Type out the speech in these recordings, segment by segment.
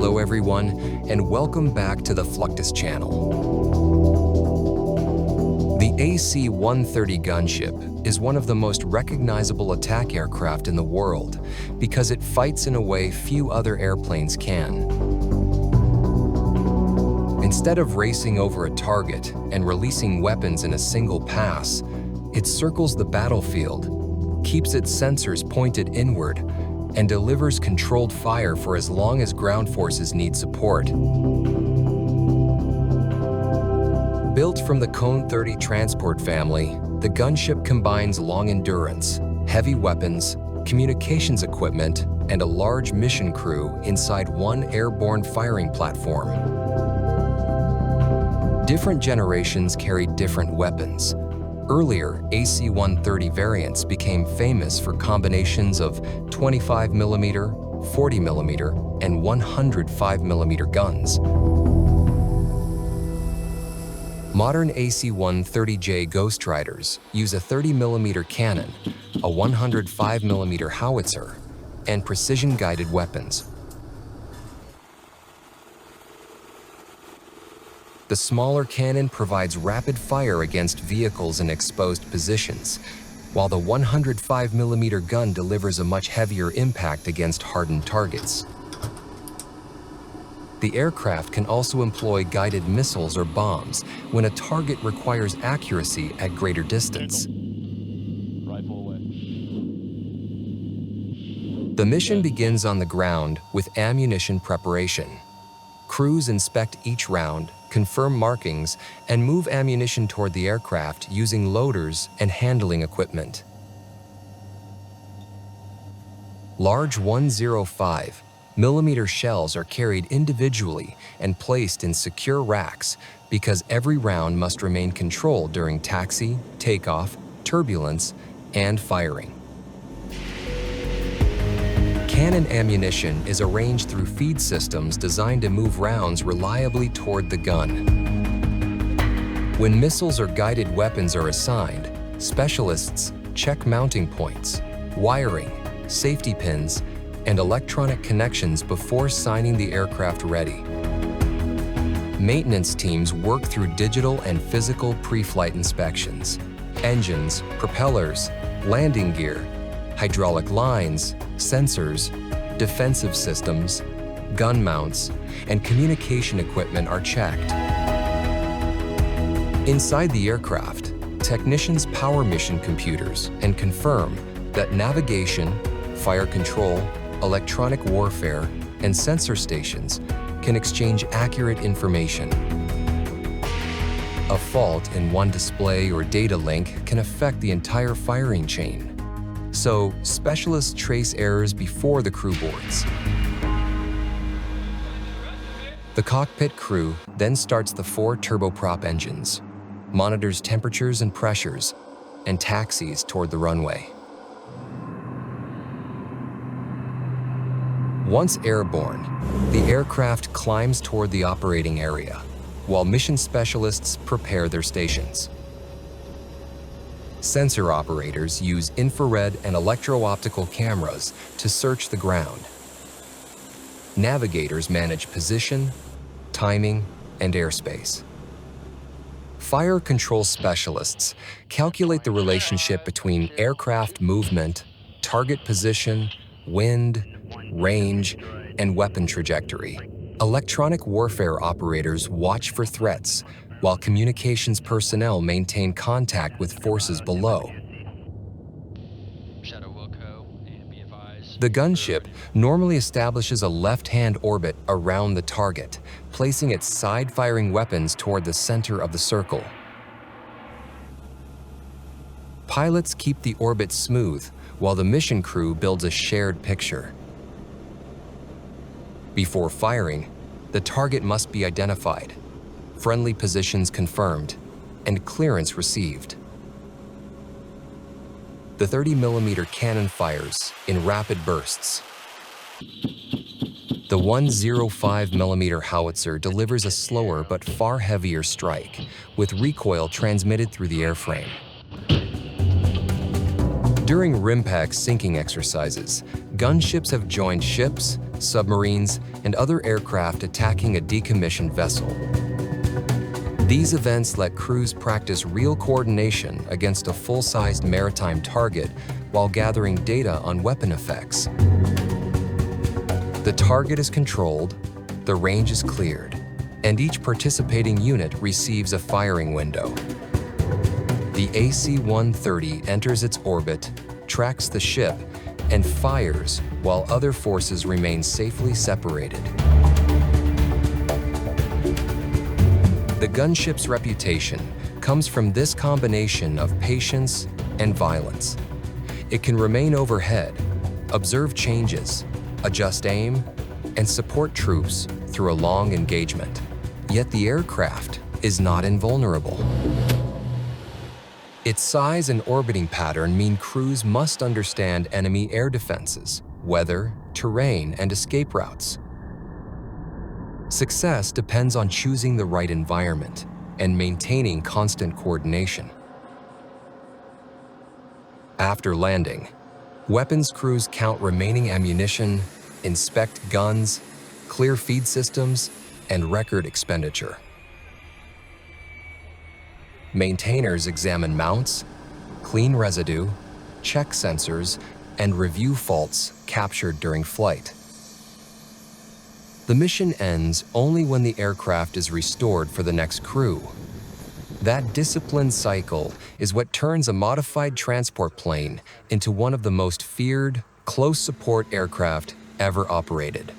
Hello everyone, and welcome back to the Fluctus Channel. The AC-130 gunship is one of the most recognizable attack aircraft in the world because it fights in a way few other airplanes can. Instead of racing over a target and releasing weapons in a single pass, it circles the battlefield, keeps its sensors pointed inward, and delivers controlled fire for as long as ground forces need support. Built from the Cone 30 transport family, the gunship combines long endurance, heavy weapons, communications equipment, and a large mission crew inside one airborne firing platform. Different generations carried different weapons. Earlier, AC-130 variants became famous for combinations of 25mm, 40mm, and 105mm guns. Modern AC-130J Ghost Riders use a 30mm cannon, a 105mm howitzer, and precision-guided weapons. The smaller cannon provides rapid fire against vehicles in exposed positions, while the 105mm gun delivers a much heavier impact against hardened targets. The aircraft can also employ guided missiles or bombs when a target requires accuracy at greater distance. The mission begins on the ground with ammunition preparation. Crews inspect each round, confirm markings, and move ammunition toward the aircraft using loaders and handling equipment. Large 105mm shells are carried individually and placed in secure racks because every round must remain controlled during taxi, takeoff, turbulence, and firing. Cannon ammunition is arranged through feed systems designed to move rounds reliably toward the gun. When missiles or guided weapons are assigned, specialists check mounting points, wiring, safety pins, and electronic connections before signing the aircraft ready. Maintenance teams work through digital and physical pre-flight inspections. Engines, propellers, landing gear, hydraulic lines, sensors, defensive systems, gun mounts, and communication equipment are checked. Inside the aircraft, technicians power mission computers and confirm that navigation, fire control, electronic warfare, and sensor stations can exchange accurate information. A fault in one display or data link can affect the entire firing chain. So, specialists trace errors before the crew boards. The cockpit crew then starts the 4 turboprop engines, monitors temperatures and pressures, and taxis toward the runway. Once airborne, the aircraft climbs toward the operating area, while mission specialists prepare their stations. Sensor operators use infrared and electro-optical cameras to search the ground. Navigators manage position, timing, and airspace. Fire control specialists calculate the relationship between aircraft movement, target position, wind, range, and weapon trajectory. Electronic warfare operators watch for threats, while communications personnel maintain contact with forces below. The gunship normally establishes a left-hand orbit around the target, placing its side-firing weapons toward the center of the circle. Pilots keep the orbit smooth, while the mission crew builds a shared picture. Before firing, the target must be identified, friendly positions confirmed, and clearance received. The 30mm cannon fires in rapid bursts. The 105mm howitzer delivers a slower but far heavier strike, with recoil transmitted through the airframe. During RIMPAC sinking exercises, gunships have joined ships, submarines, and other aircraft attacking a decommissioned vessel. These events let crews practice real coordination against a full-sized maritime target while gathering data on weapon effects. The target is controlled, the range is cleared, and each participating unit receives a firing window. The AC-130 enters its orbit, tracks the ship, and fires while other forces remain safely separated. The gunship's reputation comes from this combination of patience and violence. It can remain overhead, observe changes, adjust aim, and support troops through a long engagement. Yet the aircraft is not invulnerable. Its size and orbiting pattern mean crews must understand enemy air defenses, weather, terrain, and escape routes. Success depends on choosing the right environment and maintaining constant coordination. After landing, weapons crews count remaining ammunition, inspect guns, clear feed systems, and record expenditure. Maintainers examine mounts, clean residue, check sensors, and review faults captured during flight. The mission ends only when the aircraft is restored for the next crew. That disciplined cycle is what turns a modified transport plane into one of the most feared, close support aircraft ever operated.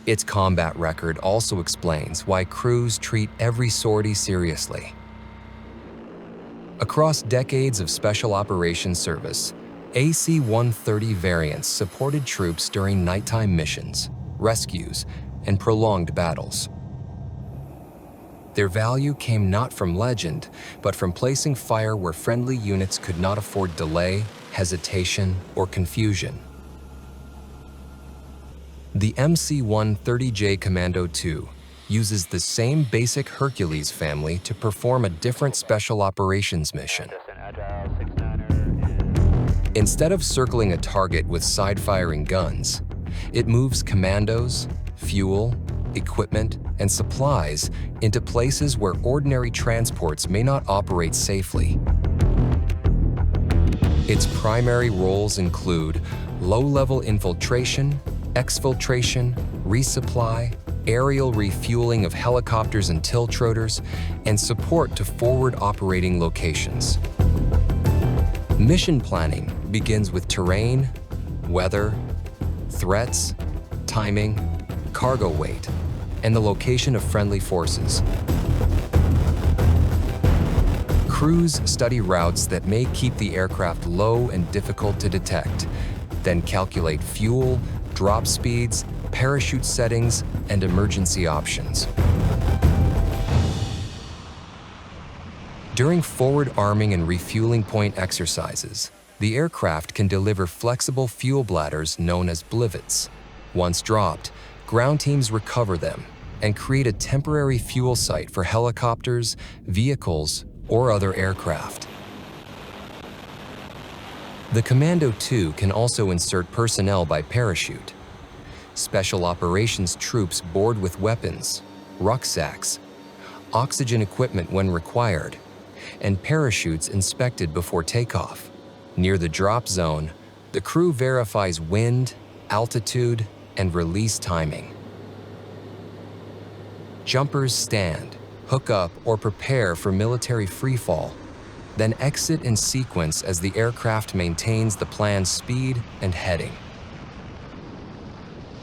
Its combat record also explains why crews treat every sortie seriously. Across decades of special operations service, AC-130 variants supported troops during nighttime missions, rescues, and prolonged battles. Their value came not from legend, but from placing fire where friendly units could not afford delay, hesitation, or confusion. The MC-130J Commando II uses the same basic Hercules family to perform a different special operations mission. Instead of circling a target with side-firing guns, it moves commandos, fuel, equipment, and supplies into places where ordinary transports may not operate safely. Its primary roles include low-level infiltration, exfiltration, resupply, aerial refueling of helicopters and tiltrotors, and support to forward operating locations. Mission planning begins with terrain, weather, threats, timing, cargo weight, and the location of friendly forces. Crews study routes that may keep the aircraft low and difficult to detect, then calculate fuel, drop speeds, parachute settings, and emergency options. During forward arming and refueling point exercises, the aircraft can deliver flexible fuel bladders known as blivets. Once dropped, ground teams recover them and create a temporary fuel site for helicopters, vehicles, or other aircraft. The Commando II can also insert personnel by parachute. Special operations troops board with weapons, rucksacks, oxygen equipment when required, and parachutes inspected before takeoff. Near the drop zone, the crew verifies wind, altitude, and release timing. Jumpers stand, hook up, or prepare for military freefall, then exit in sequence as the aircraft maintains the planned speed and heading.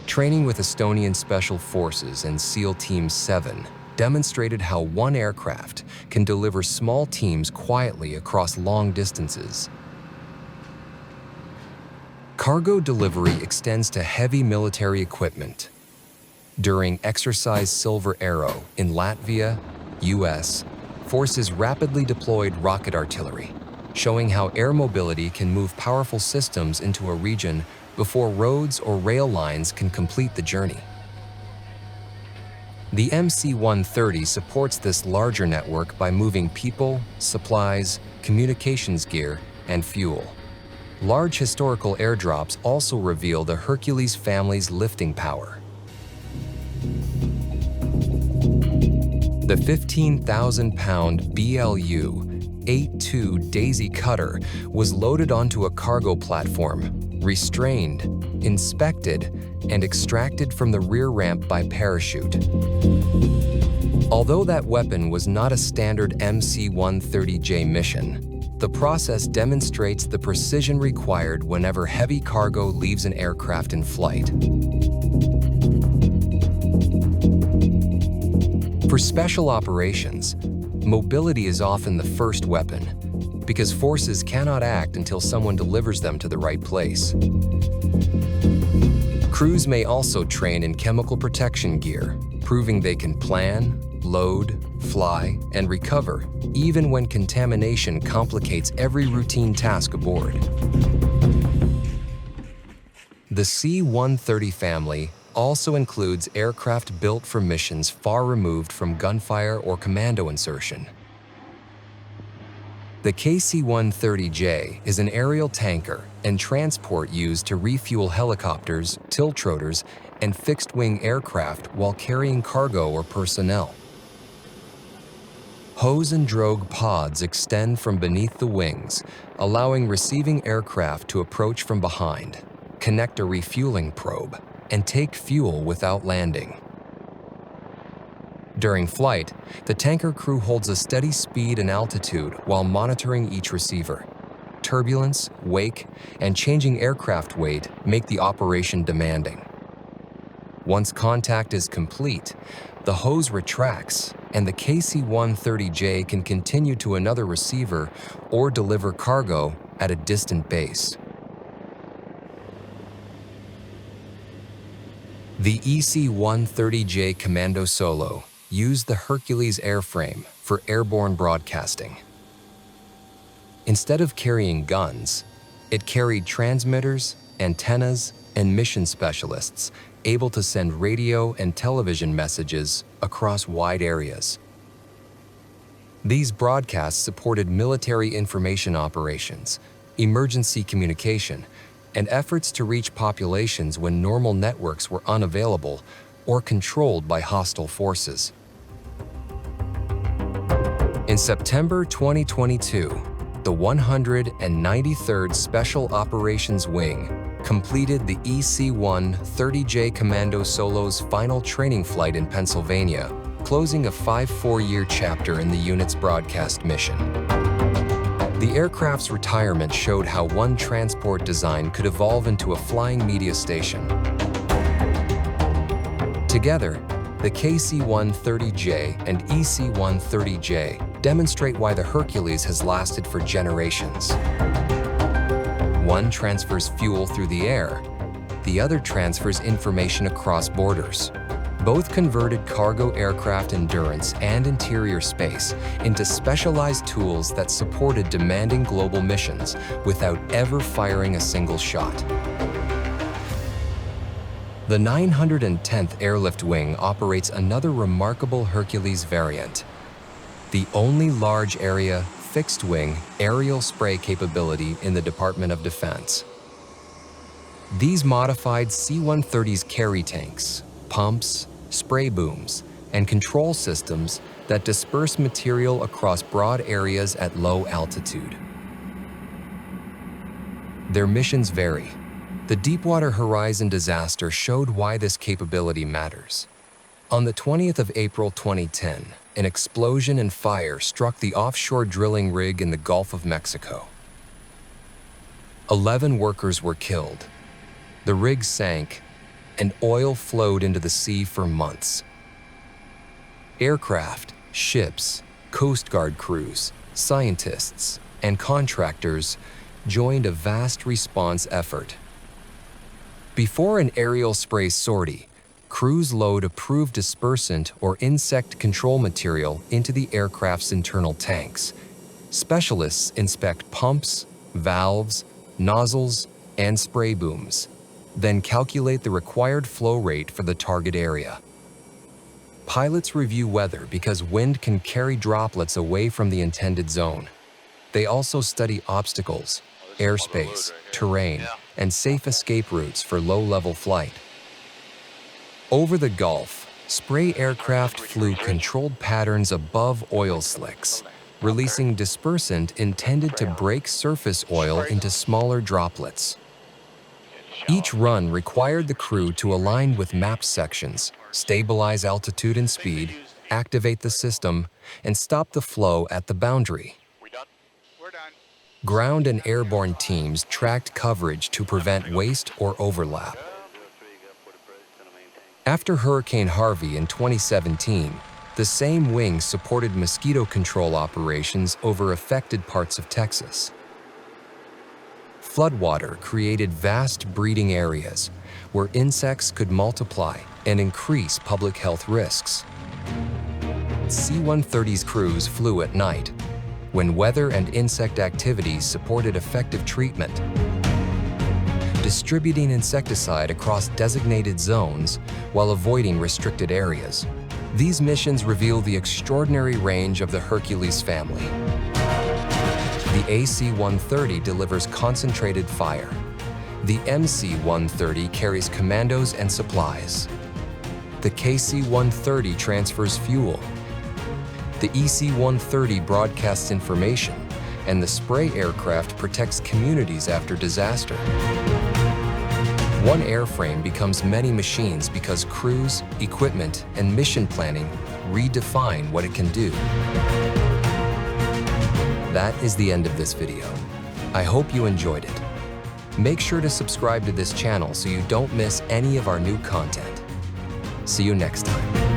Training with Estonian Special Forces and SEAL Team 7 demonstrated how one aircraft can deliver small teams quietly across long distances. Cargo delivery extends to heavy military equipment. During Exercise Silver Arrow in Latvia, US, forces rapidly deployed rocket artillery, showing how air mobility can move powerful systems into a region before roads or rail lines can complete the journey. The MC-130 supports this larger network by moving people, supplies, communications gear, and fuel. Large historical airdrops also reveal the Hercules family's lifting power. The 15,000-pound BLU-82 Daisy Cutter was loaded onto a cargo platform, restrained, inspected, and extracted from the rear ramp by parachute. Although that weapon was not a standard MC-130J mission, the process demonstrates the precision required whenever heavy cargo leaves an aircraft in flight. For special operations, mobility is often the first weapon, because forces cannot act until someone delivers them to the right place. Crews may also train in chemical protection gear, proving they can plan, load, fly, and recover, even when contamination complicates every routine task aboard. The C-130 family also includes aircraft built for missions far removed from gunfire or commando insertion. The KC-130J is an aerial tanker and transport used to refuel helicopters, tiltrotors, and fixed-wing aircraft while carrying cargo or personnel. Hose and drogue pods extend from beneath the wings, allowing receiving aircraft to approach from behind, connect a refueling probe, and take fuel without landing. During flight, the tanker crew holds a steady speed and altitude while monitoring each receiver. Turbulence, wake, and changing aircraft weight make the operation demanding. Once contact is complete, the hose retracts, and the KC-130J can continue to another receiver or deliver cargo at a distant base. The EC-130J Commando Solo used the Hercules airframe for airborne broadcasting. Instead of carrying guns, it carried transmitters, antennas, and mission specialists able to send radio and television messages across wide areas. These broadcasts supported military information operations, emergency communication, and efforts to reach populations when normal networks were unavailable or controlled by hostile forces. In September 2022, the 193rd Special Operations Wing completed the EC-130J Commando Solo's final training flight in Pennsylvania, closing a 4-year chapter in the unit's broadcast mission. The aircraft's retirement showed how one transport design could evolve into a flying media station. Together, the KC-130J and EC-130J demonstrate why the Hercules has lasted for generations. One transfers fuel through the air, the other transfers information across borders. Both converted cargo aircraft endurance and interior space into specialized tools that supported demanding global missions without ever firing a single shot. The 910th Airlift Wing operates another remarkable Hercules variant, the only large area, fixed-wing aerial spray capability in the Department of Defense. These modified C-130s carry tanks, pumps, spray booms, and control systems that disperse material across broad areas at low altitude. Their missions vary. The Deepwater Horizon disaster showed why this capability matters. On the 20th of April 2010, an explosion and fire struck the offshore drilling rig in the Gulf of Mexico. 11 workers were killed. The rig sank, and oil flowed into the sea for months. Aircraft, ships, Coast Guard crews, scientists, and contractors joined a vast response effort. Before an aerial spray sortie, crews load approved dispersant or insect control material into the aircraft's internal tanks. Specialists inspect pumps, valves, nozzles, and spray booms, then calculate the required flow rate for the target area. Pilots review weather because wind can carry droplets away from the intended zone. They also study obstacles, airspace, terrain, and safe escape routes for low-level flight. Over the Gulf, spray aircraft flew controlled patterns above oil slicks, releasing dispersant intended to break surface oil into smaller droplets. Each run required the crew to align with mapped sections, stabilize altitude and speed, activate the system, and stop the flow at the boundary. Ground and airborne teams tracked coverage to prevent waste or overlap. After Hurricane Harvey in 2017, the same wing supported mosquito control operations over affected parts of Texas. Floodwater created vast breeding areas where insects could multiply and increase public health risks. C-130's crews flew at night, when weather and insect activity supported effective treatment. Distributing insecticide across designated zones while avoiding restricted areas. These missions reveal the extraordinary range of the Hercules family. The AC-130 delivers concentrated fire. The MC-130 carries commandos and supplies. The KC-130 transfers fuel. The EC-130 broadcasts information, and the spray aircraft protects communities after disaster. One airframe becomes many machines because crews, equipment, and mission planning redefine what it can do. That is the end of this video. I hope you enjoyed it. Make sure to subscribe to this channel so you don't miss any of our new content. See you next time.